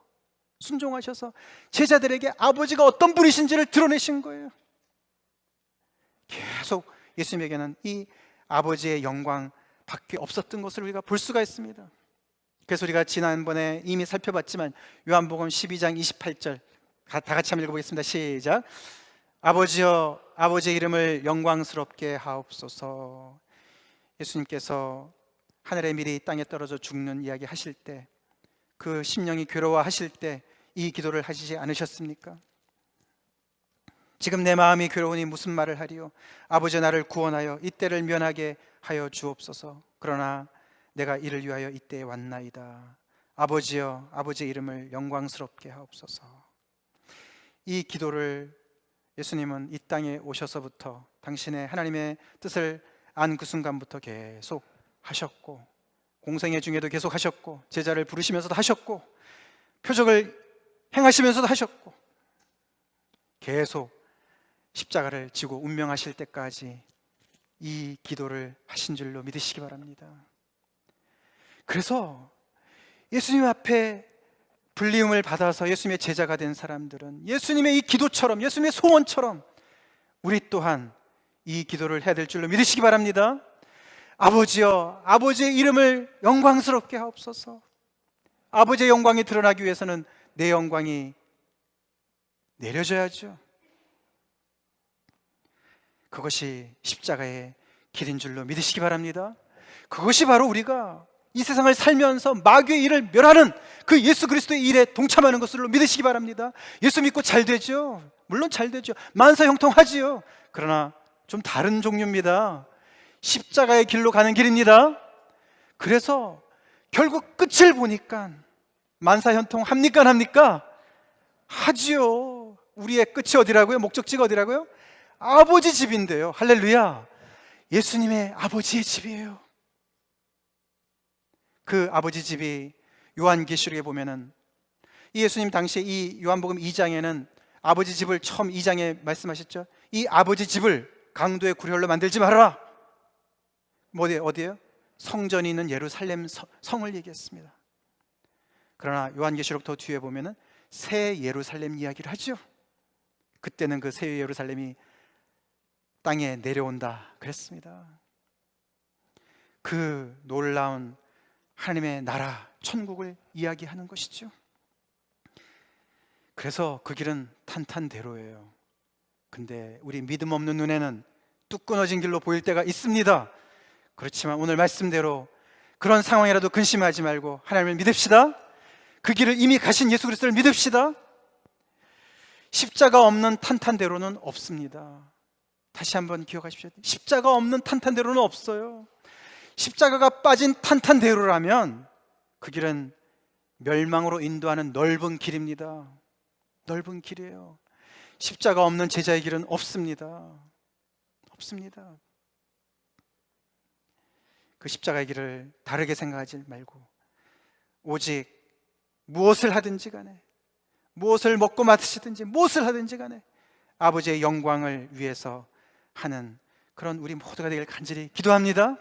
제자들에게 아버지가 어떤 분이신지를 드러내신 거예요. 계속 예수님에게는 이 아버지의 영광 밖에 없었던 것을 우리가 볼 수가 있습니다. 그래서 우리가 지난번에 이미 살펴봤지만 요한복음 12장 28절 다 같이 한번 읽어보겠습니다. 시작. 아버지여, 아버지의 이름을 영광스럽게 하옵소서. 예수님께서 하늘의 밀이 땅에 떨어져 죽는 이야기 하실 때, 그 심령이 괴로워하실 때 이 기도를 하시지 않으셨습니까? 지금 내 마음이 괴로우니 무슨 말을 하리요? 아버지, 나를 구원하여 이때를 면하게 하여 주옵소서. 그러나 내가 이를 위하여 이때에 왔나이다. 아버지여, 아버지의 이름을 영광스럽게 하옵소서. 이 기도를 예수님은 이 땅에 오셔서부터 당신의 하나님의 뜻을 안 그 순간부터 계속 하셨고, 공생애 중에도 계속 하셨고, 제자를 부르시면서도 하셨고, 표적을 행하시면서도 하셨고, 계속 십자가를 지고 운명하실 때까지 이 기도를 하신 줄로 믿으시기 바랍니다. 그래서 예수님 앞에 불리움을 받아서 예수님의 제자가 된 사람들은 예수님의 이 기도처럼, 예수님의 소원처럼 우리 또한 이 기도를 해야 될 줄로 믿으시기 바랍니다. 아버지여, 아버지의 이름을 영광스럽게 하옵소서. 아버지의 영광이 드러나기 위해서는 내 영광이 내려져야죠. 그것이 십자가의 길인 줄로 믿으시기 바랍니다. 그것이 바로 우리가 이 세상을 살면서 마귀의 일을 멸하는 그 예수 그리스도의 일에 동참하는 것으로 믿으시기 바랍니다. 예수 믿고 잘 되죠. 물론 잘 되죠. 만사형통하지요. 그러나 좀 다른 종류입니다. 십자가의 길로 가는 길입니다. 그래서 결국 끝을 보니까 만사형통합니까? 합니까? 하지요. 우리의 끝이 어디라고요? 목적지가 어디라고요? 아버지 집인데요. 할렐루야. 예수님의 아버지의 집이에요. 그 아버지 집이 요한계시록에 보면은, 이 예수님 당시에 이 요한복음 2장에는 아버지 집을 처음 2장에 말씀하셨죠. 이 아버지 집을 강도의 구렬로 만들지 말아라. 어디예요? 성전이 있는 예루살렘 성을 얘기했습니다. 그러나 요한계시록 더 뒤에 보면은 새 예루살렘 이야기를 하죠. 그때는 그 새 예루살렘이 땅에 내려온다 그랬습니다. 그 놀라운 하나님의 나라, 천국을 이야기하는 것이죠. 그래서 그 길은 탄탄대로예요. 근데 우리 믿음 없는 눈에는 뚝 끊어진 길로 보일 때가 있습니다. 그렇지만 오늘 말씀대로 그런 상황이라도 근심하지 말고 하나님을 믿읍시다. 그 길을 이미 가신 예수 그리스도를 믿읍시다. 십자가 없는 탄탄대로는 없습니다. 다시 한번 기억하십시오. 십자가 없는 탄탄대로는 없어요. 십자가가 빠진 탄탄대로라면 그 길은 멸망으로 인도하는 넓은 길입니다. 넓은 길이에요. 십자가 없는 제자의 길은 없습니다. 없습니다. 그 십자가의 길을 다르게 생각하지 말고 오직 무엇을 하든지 간에, 무엇을 먹고 마시든지 무엇을 하든지 간에 아버지의 영광을 위해서 하는 그런 우리 모두가 되길 간절히 기도합니다.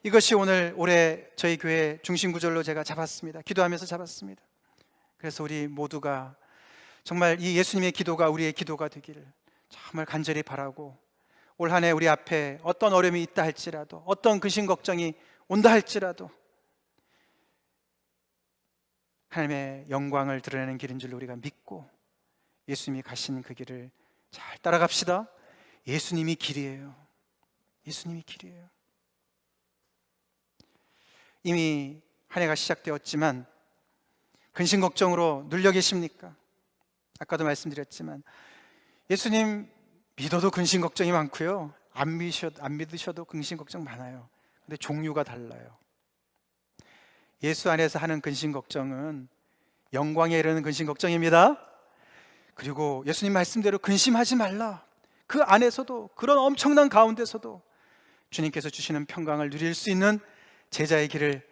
이것이 오늘 올해 저희 교회 중심 구절로 제가 잡았습니다. 기도하면서 잡았습니다. 그래서 우리 모두가 정말 이 예수님의 기도가 우리의 기도가 되기를 정말 간절히 바라고, 올 한 해 우리 앞에 어떤 어려움이 있다 할지라도, 어떤 근심 걱정이 온다 할지라도 하나님의 영광을 드러내는 길인 줄 우리가 믿고 예수님이 가신 그 길을 잘 따라갑시다. 예수님이 길이에요. 예수님이 길이에요. 이미 한 해가 시작되었지만 근심 걱정으로 눌려 계십니까? 아까도 말씀드렸지만 예수님 믿어도 근심 걱정이 많고요, 안 믿으셔도 근심 걱정 많아요. 근데 종류가 달라요. 예수 안에서 하는 근심 걱정은 영광에 이르는 근심 걱정입니다. 그리고 예수님 말씀대로 근심하지 말라, 그 안에서도, 그런 엄청난 가운데서도 주님께서 주시는 평강을 누릴 수 있는 제자의 길을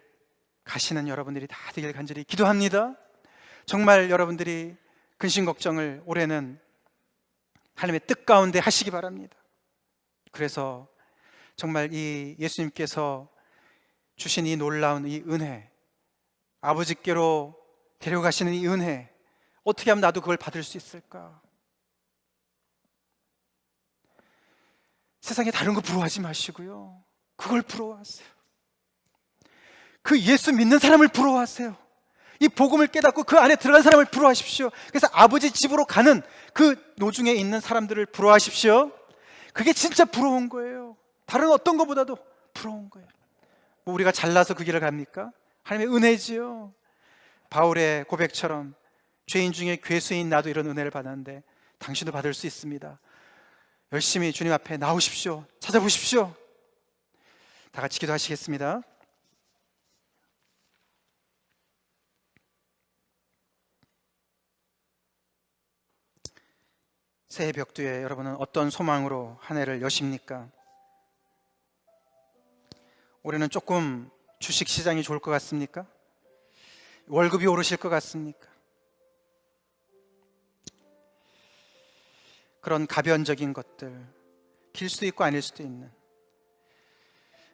가시는 여러분들이 다 되길 간절히 기도합니다. 정말 여러분들이 근심 걱정을 올해는 하나님의 뜻 가운데 하시기 바랍니다. 그래서 정말 이 예수님께서 주신 이 놀라운 이 은혜, 아버지께로 데려가시는 이 은혜, 어떻게 하면 나도 그걸 받을 수 있을까? 세상에 다른 거 부러워하지 마시고요, 그걸 부러워하세요. 그 예수 믿는 사람을 부러워하세요. 이 복음을 깨닫고 그 안에 들어간 사람을 부러워하십시오. 그래서 아버지 집으로 가는 그 노중에 있는 사람들을 부러워하십시오. 그게 진짜 부러운 거예요. 다른 어떤 것보다도 부러운 거예요. 뭐 우리가 잘나서 그 길을 갑니까? 하나님의 은혜지요. 바울의 고백처럼 죄인 중에 괴수인 나도 이런 은혜를 받았는데 당신도 받을 수 있습니다. 열심히 주님 앞에 나오십시오. 찾아보십시오. 다 같이 기도하시겠습니다. 새해 벽두에 여러분은 어떤 소망으로 한 해를 여십니까? 올해는 조금 주식시장이 좋을 것 같습니까? 월급이 오르실 것 같습니까? 그런 가변적인 것들, 길 수도 있고 아닐 수도 있는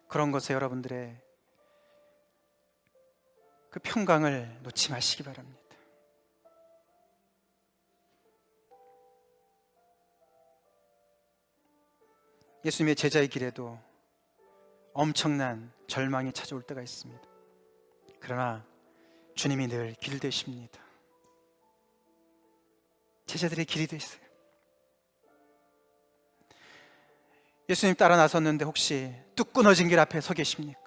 그런 것에 여러분들의 그 평강을 놓지 마시기 바랍니다. 예수님의 제자의 길에도 엄청난 절망이 찾아올 때가 있습니다. 그러나 주님이 늘 길 되십니다. 제자들의 길이 되세요. 예수님 따라 나섰는데 혹시 뚝 끊어진 길 앞에 서 계십니까?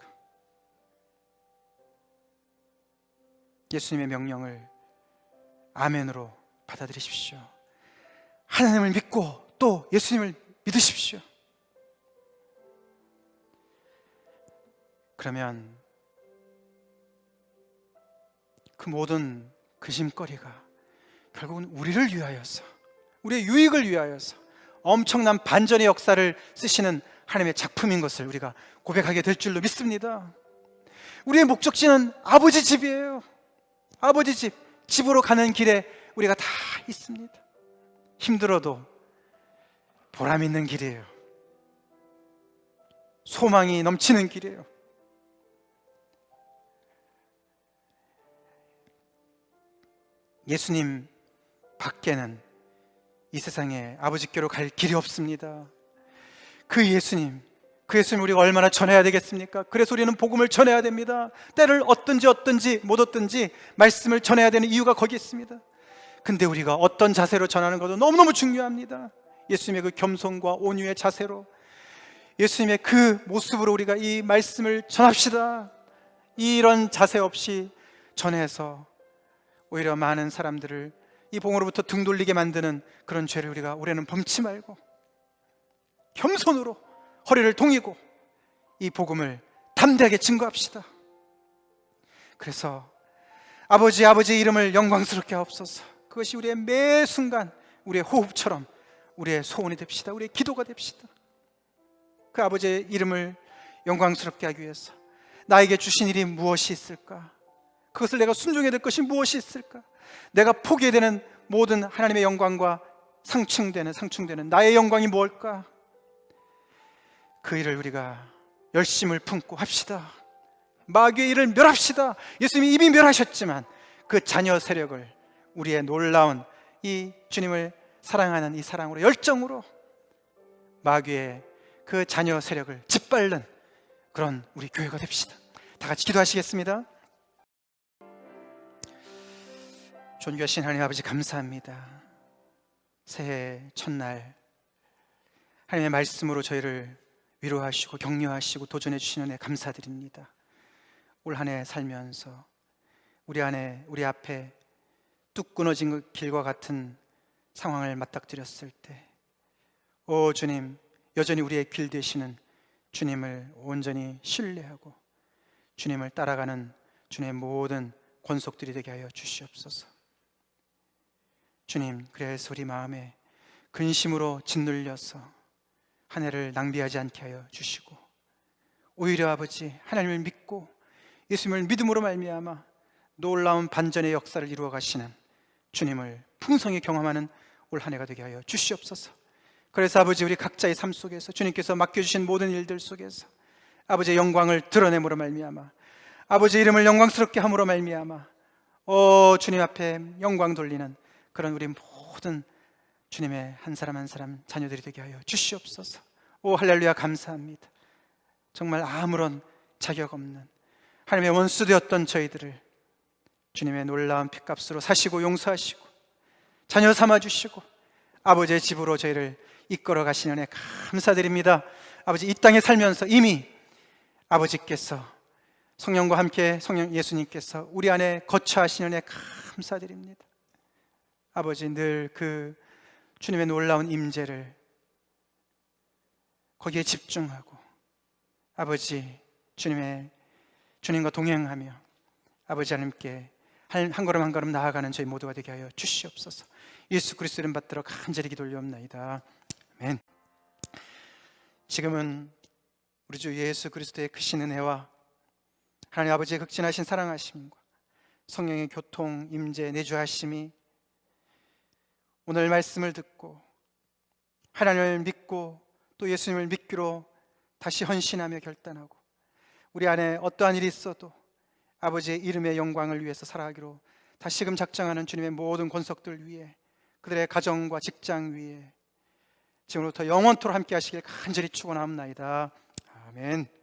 예수님의 명령을 아멘으로 받아들이십시오. 하나님을 믿고 또 예수님을 믿으십시오. 그러면 그 모든 근심거리가 결국은 우리를 위하여서, 우리의 유익을 위하여서 엄청난 반전의 역사를 쓰시는 하나님의 작품인 것을 우리가 고백하게 될 줄로 믿습니다. 우리의 목적지는 아버지 집이에요. 아버지 집, 집으로 가는 길에 우리가 다 있습니다. 힘들어도 보람 있는 길이에요. 소망이 넘치는 길이에요. 예수님 밖에는 이 세상에 아버지께로 갈 길이 없습니다. 그 예수님 우리가 얼마나 전해야 되겠습니까? 그래서 우리는 복음을 전해야 됩니다. 때를 얻든지 못 얻든지 말씀을 전해야 되는 이유가 거기 있습니다. 근데 우리가 어떤 자세로 전하는 것도 너무너무 중요합니다. 예수님의 그 겸손과 온유의 자세로, 예수님의 그 모습으로 우리가 이 말씀을 전합시다. 이런 자세 없이 전해서 오히려 많은 사람들을 이 복음으로부터 등 돌리게 만드는 그런 죄를 우리가 올해는 범치 말고 겸손으로 허리를 동이고 이 복음을 담대하게 증거합시다. 그래서 아버지의 이름을 영광스럽게 하옵소서. 그것이 우리의 매 순간 우리의 호흡처럼 우리의 소원이 됩시다. 우리의 기도가 됩시다. 그 아버지의 이름을 영광스럽게 하기 위해서 나에게 주신 일이 무엇이 있을까? 그것을 내가 순종해야 될 것이 무엇이 있을까? 내가 포기해야 되는 모든 하나님의 영광과 상충되는 나의 영광이 무엇일까? 그 일을 우리가 열심을 품고 합시다. 마귀의 일을 멸합시다. 예수님이 이미 멸하셨지만 그 자녀 세력을 우리의 놀라운 이 주님을 사랑하는 이 사랑으로, 열정으로 마귀의 그 자녀 세력을 짓밟는 그런 우리 교회가 됩시다. 다 같이 기도하시겠습니다. 존귀하신 하나님 아버지, 감사합니다. 새해 첫날 하나님의 말씀으로 저희를 위로하시고 격려하시고 도전해 주시는 은혜 감사드립니다. 올 한 해 살면서 우리 앞에 뚝 끊어진 그 길과 같은 상황을 맞닥뜨렸을 때, 오 주님, 여전히 우리의 길 되시는 주님을 온전히 신뢰하고 주님을 따라가는 주님의 모든 권속들이 되게 하여 주시옵소서. 주님, 그래서 우리 마음에 근심으로 짓눌려서 한 해를 낭비하지 않게 하여 주시고, 오히려 아버지 하나님을 믿고 예수님을 믿음으로 말미암아 놀라운 반전의 역사를 이루어 가시는 주님을 풍성히 경험하는 올 한 해가 되게 하여 주시옵소서. 그래서 아버지, 우리 각자의 삶 속에서 주님께서 맡겨주신 모든 일들 속에서 아버지의 영광을 드러내므로 말미암아, 아버지의 이름을 영광스럽게 함으로 말미암아 주님 앞에 영광 돌리는 그런 우리 모든 주님의 한 사람 한 사람 자녀들이 되게 하여 주시옵소서. 오 할렐루야, 감사합니다. 정말 아무런 자격 없는 하나님의 원수 되었던 저희들을 주님의 놀라운 핏값으로 사시고 용서하시고 자녀 삼아주시고 아버지의 집으로 저희를 이끌어 가시는 은혜 감사드립니다. 아버지, 이 땅에 살면서 이미 아버지께서 성령과 함께 성령 예수님께서 우리 안에 거처하시는 은혜 감사드립니다. 아버지, 늘 그 주님의 놀라운 임재를 거기에 집중하고 아버지 주님과 동행하며 아버지 하나님께 한 걸음 한 걸음 나아가는 저희 모두가 되게 하여 주시옵소서. 예수 그리스도 이름 받들어 간절히 기도 올려옵나이다. 아멘. 지금은 우리 주 예수 그리스도의 크신 은혜와 하나님 아버지의 극진하신 사랑하심과 성령의 교통 임재 내주하심이 오늘 말씀을 듣고 하나님을 믿고 또 예수님을 믿기로 다시 헌신하며 결단하고 우리 안에 어떠한 일이 있어도 아버지의 이름의 영광을 위해서 살아가기로 다시금 작정하는 주님의 모든 권속들 위에, 그들의 가정과 직장 위에 지금부터 영원토록 함께 하시길 간절히 축원하옵나이다. 아멘.